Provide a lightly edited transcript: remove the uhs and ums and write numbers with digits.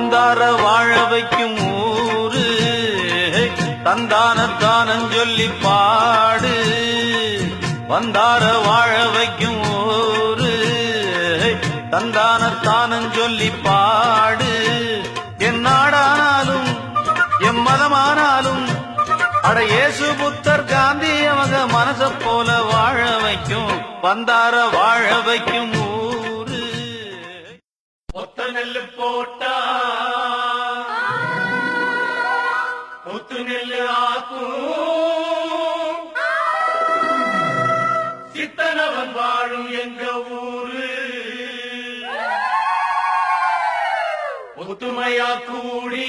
வந்தார வாழ வைக்கும் ஊரு தந்தானத்தானஞ் சொல்லி பாடு. வந்தார வாழ வைக்கும் ஊரு தந்தானத்தானஞ் சொல்லி பாடு. என் நாடானாலும் எம் மதமானாலும் அட இயேசு புத்தர் காந்தி அவங்க மனச போல வாழ வைக்கும் வந்தார வாழ வைக்கும் ஊரு. ஒத்த நெல்லு போட்டா ஒத்து நெல்லு ஆக்கும் சித்தனவன் வாழும் எங்க ஊரு. ஒத்துமையா கூடி